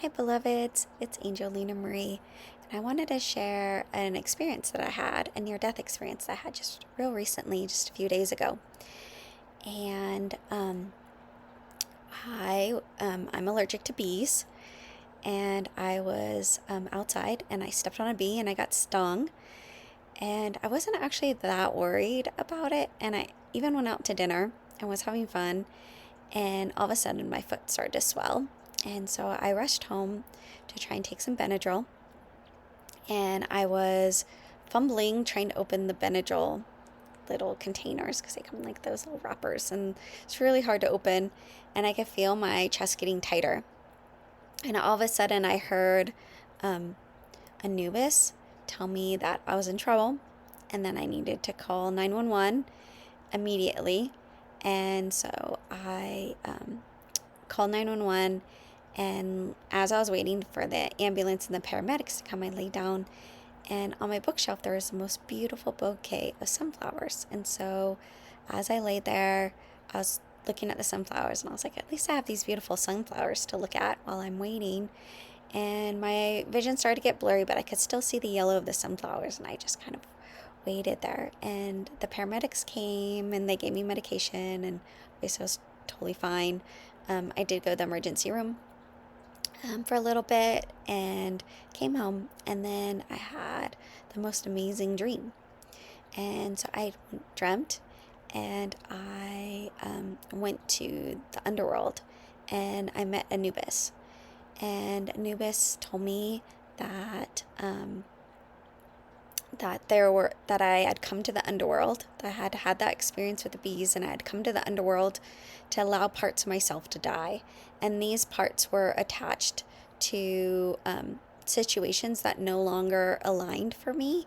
Hi, beloveds. It's Angelina Marie, and I wanted to share an experience that I had, a near death experience that I had just real recently, just a few days ago. And I'm allergic to bees, and I was outside and I stepped on a bee and I got stung. And I wasn't actually that worried about it. And I even went out to dinner and was having fun. And all of a sudden, my foot started to swell. And so I rushed home to try and take some Benadryl. And I was fumbling trying to open the Benadryl little containers because they come in like those little wrappers. And it's really hard to open. And I could feel my chest getting tighter. And all of a sudden, I heard Anubis tell me that I was in trouble and then I needed to call 911 immediately. And so I called 911, and as I was waiting for the ambulance and the paramedics to come, I lay down, and on my bookshelf there was the most beautiful bouquet of sunflowers. And so as I lay there, I was looking at the sunflowers, and I was like, at least I have these beautiful sunflowers to look at while I'm waiting. And my vision started to get blurry, but I could still see the yellow of the sunflowers, and I just kind of waited there. And the paramedics came and they gave me medication, and I was totally fine. I did go to the emergency room for a little bit and came home, and then I had the most amazing dream. And so I dreamt, and I went to the underworld, and I met Anubis. And Anubis told me that that I had come to the underworld, that I had had that experience with the bees, and I had come to the underworld to allow parts of myself to die. And these parts were attached to situations that no longer aligned for me,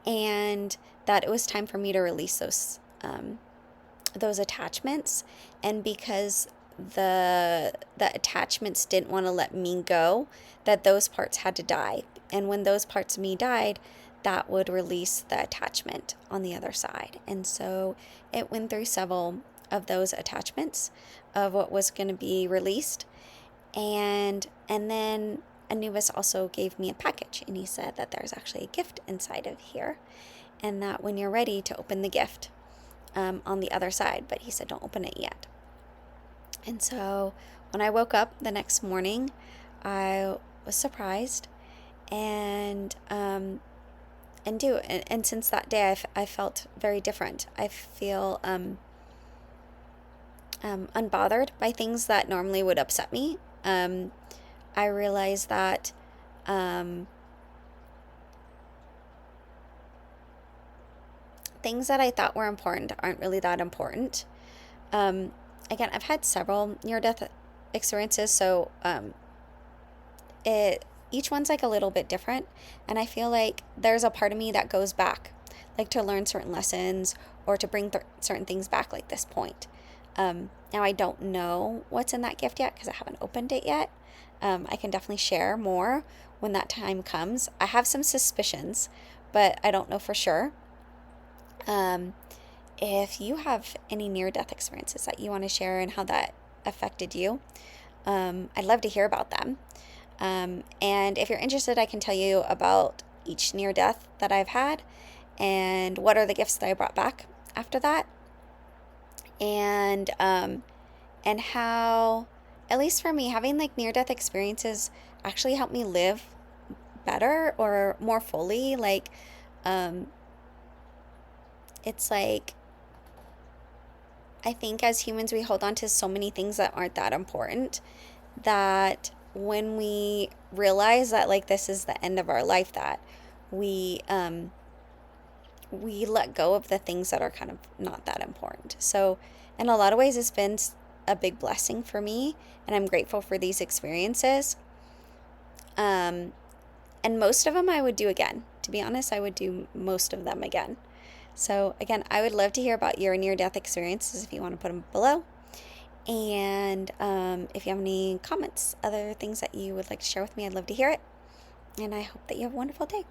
and that it was time for me to release those attachments. And because the attachments didn't want to let me go, that those parts had to die. And when those parts of me died, that would release the attachment on the other side. And so it went through several of those attachments of what was going to be released. And then Anubis also gave me a package, and he said that there's actually a gift inside of here, and that when you're ready to open the gift on the other side, but he said don't open it yet. And so when I woke up the next morning, I was surprised, and since that day, I felt very different. I feel unbothered by things that normally would upset me. I realized that things that I thought were important aren't really that important. Again, I've had several near-death experiences, so each one's like a little bit different, and I feel like there's a part of me that goes back, like to learn certain lessons or to bring certain things back, like this point. Now I don't know what's in that gift yet because I haven't opened it yet. I can definitely share more when that time comes. I have some suspicions, but I don't know for sure. If you have any near-death experiences that you want to share and how that affected you, I'd love to hear about them. And if you're interested, I can tell you about each near-death that I've had and what are the gifts that I brought back after that, and how, at least for me, having like near-death experiences actually helped me live better or more fully. Like, it's like, I think as humans, we hold on to so many things that aren't that important, that when we realize that like this is the end of our life, that we let go of the things that are kind of not that important. So in a lot of ways, it's been a big blessing for me, and I'm grateful for these experiences. And most of them I would do again. To be honest, I would do most of them again. So again, I would love to hear about your near-death experiences if you want to put them below. And if you have any comments, other things that you would like to share with me, I'd love to hear it. And I hope that you have a wonderful day.